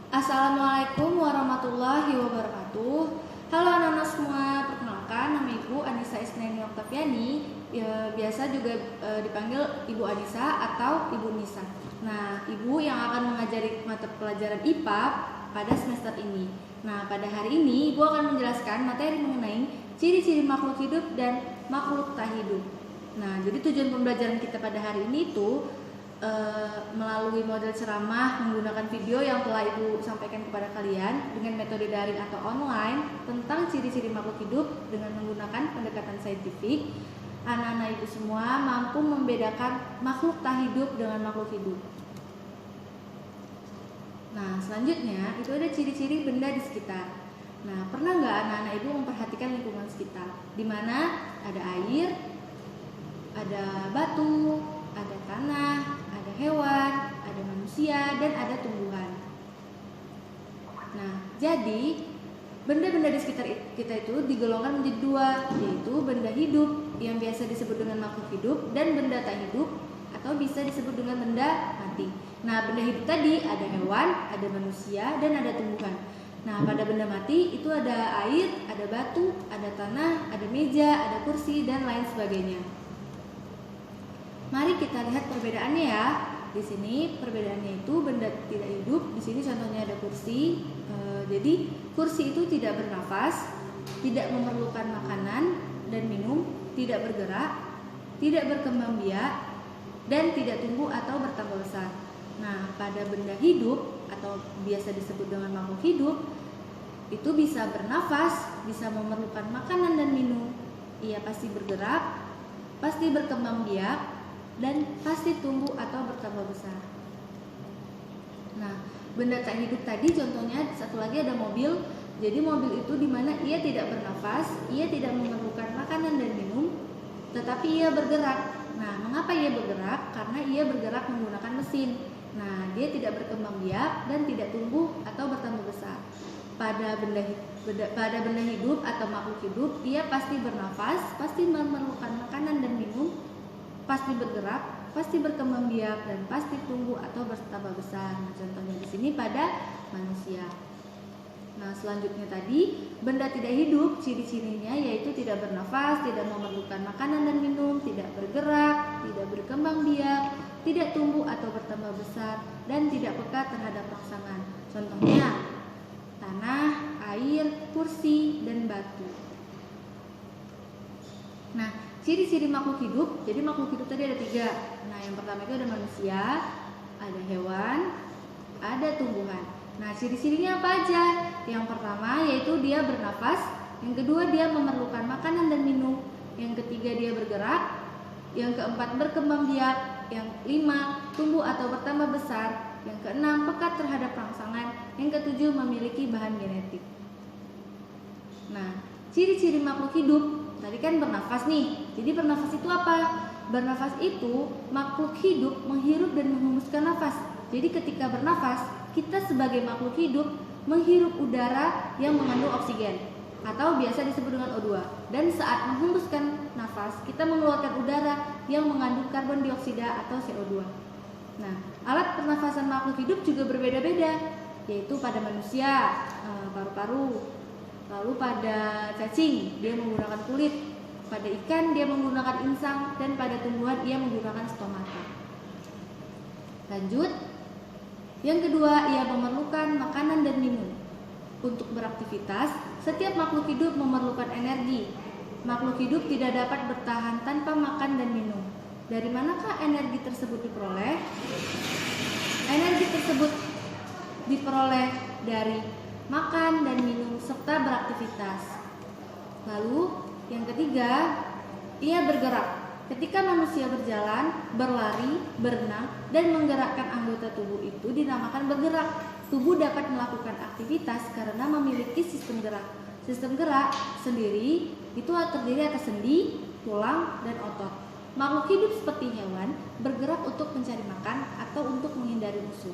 Assalamualaikum warahmatullahi wabarakatuh. Halo anak-anak semua, perkenalkan nama Ibu Anissa Isneni Oktaviani, biasa juga dipanggil Ibu Anissa atau Ibu Nisa. Nah, Ibu yang akan mengajari mata pelajaran IPA pada semester ini. Nah, pada hari ini Ibu akan menjelaskan materi mengenai ciri-ciri makhluk hidup dan makhluk tak hidup. Nah, jadi tujuan pembelajaran kita pada hari ini itu melalui model ceramah menggunakan video yang telah Ibu sampaikan kepada kalian dengan metode daring atau online tentang ciri-ciri makhluk hidup dengan menggunakan pendekatan saintifik. Anak-anak Ibu semua mampu membedakan makhluk tak hidup dengan makhluk hidup. Nah, selanjutnya itu ada ciri-ciri benda di sekitar. Nah, pernah nggak anak-anak Ibu memperhatikan lingkungan sekitar, di mana ada air, ada batu, ada tanah, ada hewan, ada manusia, dan ada tumbuhan. Nah, jadi benda-benda di sekitar kita itu digolongkan menjadi dua, yaitu benda hidup yang biasa disebut dengan makhluk hidup dan benda tak hidup atau bisa disebut dengan benda mati. Nah, benda hidup tadi ada hewan, ada manusia, dan ada tumbuhan. Nah, pada benda mati itu ada air, ada batu, ada tanah, ada meja, ada kursi, dan lain sebagainya. Mari kita lihat perbedaannya ya. Di sini perbedaannya itu benda tidak hidup. Di sini contohnya ada kursi. Jadi kursi itu tidak bernafas, tidak memerlukan makanan dan minum, tidak bergerak, tidak berkembang biak, dan tidak tumbuh atau bertambah besar. Nah, pada benda hidup atau biasa disebut dengan makhluk hidup itu bisa bernafas, bisa memerlukan makanan dan minum. Ia pasti bergerak, pasti berkembang biak, dan pasti tumbuh atau bertambah besar. Nah, benda tak hidup tadi contohnya satu lagi ada mobil. Jadi mobil itu dimana ia tidak bernafas, ia tidak memerlukan makanan dan minum, tetapi ia bergerak. Nah, mengapa ia bergerak? Karena ia bergerak menggunakan mesin. Nah, dia tidak berkembang biak dan tidak tumbuh atau bertambah besar. Pada benda hidup atau makhluk hidup, ia pasti bernafas, pasti memerlukan makanan dan minum, pasti bergerak, pasti berkembang biak, dan pasti tumbuh atau bertambah besar. Nah, contohnya di sini pada manusia. Nah, selanjutnya tadi benda tidak hidup, ciri-cirinya yaitu tidak bernafas, tidak memerlukan makanan dan minum, tidak bergerak, tidak berkembang biak, tidak tumbuh atau bertambah besar, dan tidak peka terhadap rangsangan. Contohnya tanah, air, kursi, dan batu. Nah, ciri-ciri makhluk hidup, jadi makhluk hidup tadi ada 3. Nah, yang pertama itu ada manusia, ada hewan, ada tumbuhan. Nah, ciri-cirinya apa aja? Yang pertama yaitu dia bernafas, yang kedua dia memerlukan makanan dan minum, yang ketiga dia bergerak, yang keempat berkembang biak, yang 5 tumbuh atau bertambah besar, yang keenam peka terhadap rangsangan, yang ketujuh memiliki bahan genetik. Nah, ciri-ciri makhluk hidup tadi kan bernafas nih. Jadi bernafas itu apa? Bernafas itu makhluk hidup menghirup dan menghembuskan nafas. Jadi ketika bernafas, kita sebagai makhluk hidup menghirup udara yang mengandung oksigen atau biasa disebut dengan O2. Dan saat menghembuskan nafas, kita mengeluarkan udara yang mengandung karbon dioksida atau CO2. Nah, alat pernafasan makhluk hidup juga berbeda-beda, yaitu pada manusia paru-paru, lalu pada cacing dia menggunakan kulit, pada ikan dia menggunakan insang, dan pada tumbuhan ia menggunakan stomata. Lanjut, yang kedua ia memerlukan makanan dan minum. Untuk beraktivitas, setiap makhluk hidup memerlukan energi. Makhluk hidup tidak dapat bertahan tanpa makan dan minum. Dari manakah energi tersebut diperoleh? Energi tersebut diperoleh dari makan dan minum serta beraktivitas. Lalu yang ketiga, ia bergerak. Ketika manusia berjalan, berlari, berenang, dan menggerakkan anggota tubuh itu dinamakan bergerak. Tubuh dapat melakukan aktivitas karena memiliki sistem gerak. Sistem gerak sendiri itu terdiri atas sendi, tulang, dan otot. Makhluk hidup seperti hewan bergerak untuk mencari makan atau untuk menghindari musuh.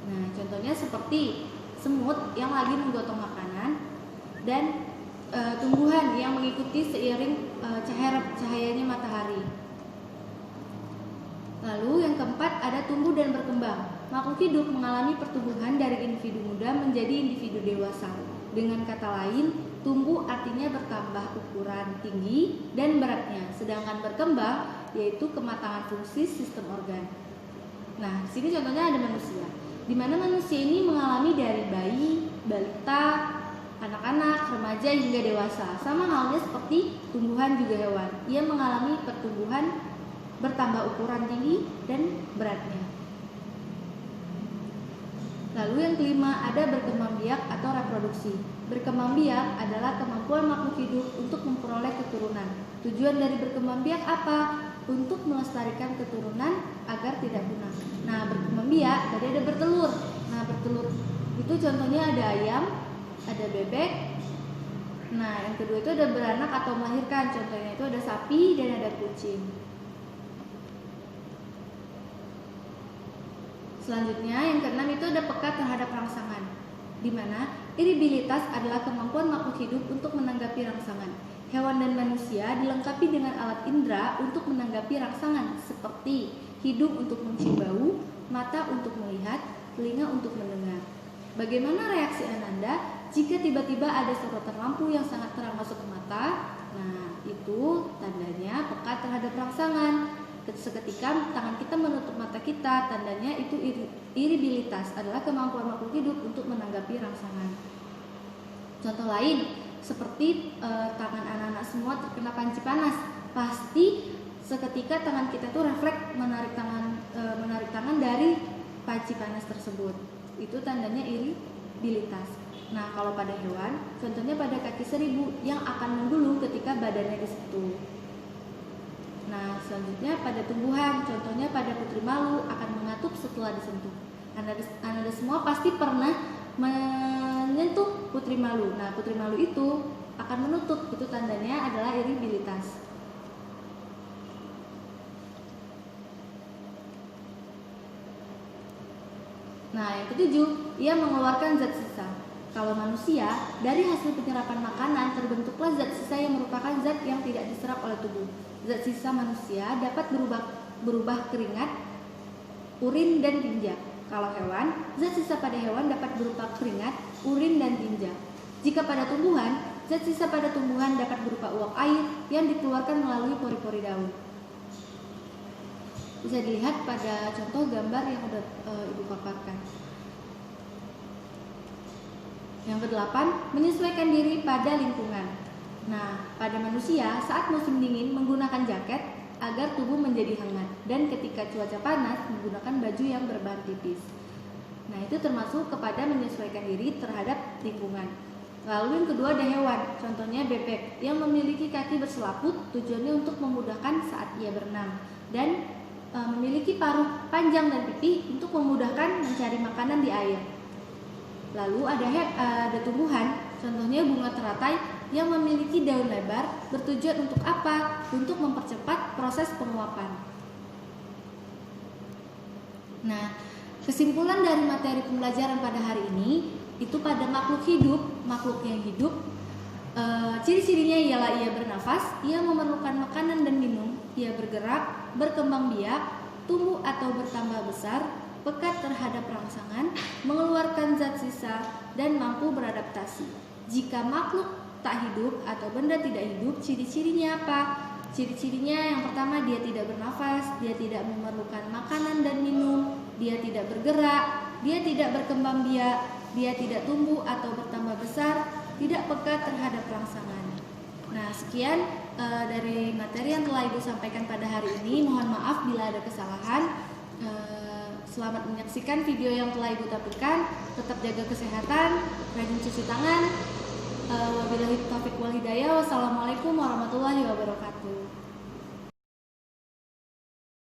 Nah, contohnya seperti semut yang lagi menggotong makanan, dan tumbuhan yang mengikuti seiring cahayanya matahari. Lalu yang keempat ada tumbuh dan berkembang. Makhluk hidup mengalami pertumbuhan dari individu muda juga menjadi individu dewasa. Dengan kata lain, tumbuh artinya bertambah ukuran, tinggi, dan beratnya. Sedangkan berkembang yaitu kematangan fungsi sistem organ. Nah, di sini contohnya ada manusia, di mana manusia ini mengalami dari bayi, balita, anak-anak, remaja hingga dewasa. Sama halnya seperti tumbuhan juga hewan. Ia mengalami pertumbuhan, bertambah ukuran, tinggi, dan beratnya. Lalu yang kelima ada berkembang biak atau reproduksi. Berkembang biak adalah kemampuan makhluk hidup untuk memperoleh keturunan. Tujuan dari berkembang biak apa? Untuk melestarikan keturunan agar tidak punah. Nah, berkembang biak tadi ada bertelur. Nah, bertelur itu contohnya ada ayam, ada bebek. Nah, yang kedua itu ada beranak atau melahirkan. Contohnya itu ada sapi dan ada kucing. Selanjutnya yang keenam itu ada peka terhadap rangsangan, di mana iribilitas adalah kemampuan makhluk hidup untuk menanggapi rangsangan. Hewan dan manusia dilengkapi dengan alat indera untuk menanggapi rangsangan seperti hidung untuk mencium bau, mata untuk melihat, telinga untuk mendengar. Bagaimana reaksi Ananda jika tiba-tiba ada sorotan lampu yang sangat terang masuk ke mata? Nah, itu tandanya peka terhadap rangsangan. Seketika tangan kita menutup mata kita, tandanya itu iribilitas adalah kemampuan makhluk hidup untuk menanggapi rangsangan. Contoh lain seperti tangan anak-anak semua terkena panci panas, pasti seketika tangan kita tuh refleks menarik tangan dari panci panas tersebut. Itu tandanya iribilitas. Nah, kalau pada hewan, contohnya pada kaki seribu yang akan menggulung ketika badannya disentuh. Nah, selanjutnya pada tumbuhan, contohnya pada putri malu akan mengatup setelah disentuh. Anda semua pasti pernah menyentuh putri malu. Nah, putri malu itu akan menutup, itu tandanya adalah iribilitas. Nah, yang ketujuh, ia mengeluarkan zat sisa. Kalau manusia, dari hasil penyerapan makanan terbentuklah zat sisa yang merupakan zat yang tidak diserap oleh tubuh. Zat sisa manusia dapat berubah keringat, urin, dan tinja. Kalau hewan, zat sisa pada hewan dapat berupa keringat, urin, dan tinja. Jika pada tumbuhan, zat sisa pada tumbuhan dapat berupa uap air yang dikeluarkan melalui pori-pori daun. Bisa dilihat pada contoh gambar yang sudah Ibu paparkan. Yang kedelapan, menyesuaikan diri pada lingkungan. Nah, pada manusia saat musim dingin menggunakan jaket agar tubuh menjadi hangat, dan ketika cuaca panas menggunakan baju yang berbahan tipis. Nah, itu termasuk kepada menyesuaikan diri terhadap lingkungan. Lalu yang kedua ada hewan, contohnya bebek yang memiliki kaki berselaput, tujuannya untuk memudahkan saat ia berenang, dan memiliki paruh panjang dan pipih untuk memudahkan mencari makanan di air. Lalu ada tumbuhan, contohnya bunga teratai yang memiliki daun lebar, bertujuan untuk apa? Untuk mempercepat proses penguapan. Nah, kesimpulan dari materi pembelajaran pada hari ini itu pada makhluk yang hidup, ciri-cirinya ialah ia bernafas, ia memerlukan makanan dan minum, ia bergerak, berkembang biak, tumbuh atau bertambah besar, pekat terhadap rangsangan, mengeluarkan zat sisa, dan mampu beradaptasi. Jika makhluk tak hidup atau benda tidak hidup, ciri-cirinya apa? Ciri-cirinya yang pertama, dia tidak bernafas, dia tidak memerlukan makanan dan minum, dia tidak bergerak, dia tidak berkembang biak, dia tidak tumbuh atau bertambah besar, tidak peka terhadap rangsangan. Nah, sekian dari materi yang telah Ibu sampaikan pada hari ini. Mohon maaf bila ada kesalahan. Selamat menyaksikan video yang telah Ibu tampilkan. Tetap jaga kesehatan, rajin cuci tangan. Wabillahi taufiq wal hidayah. Wassalamualaikum warahmatullahi wabarakatuh.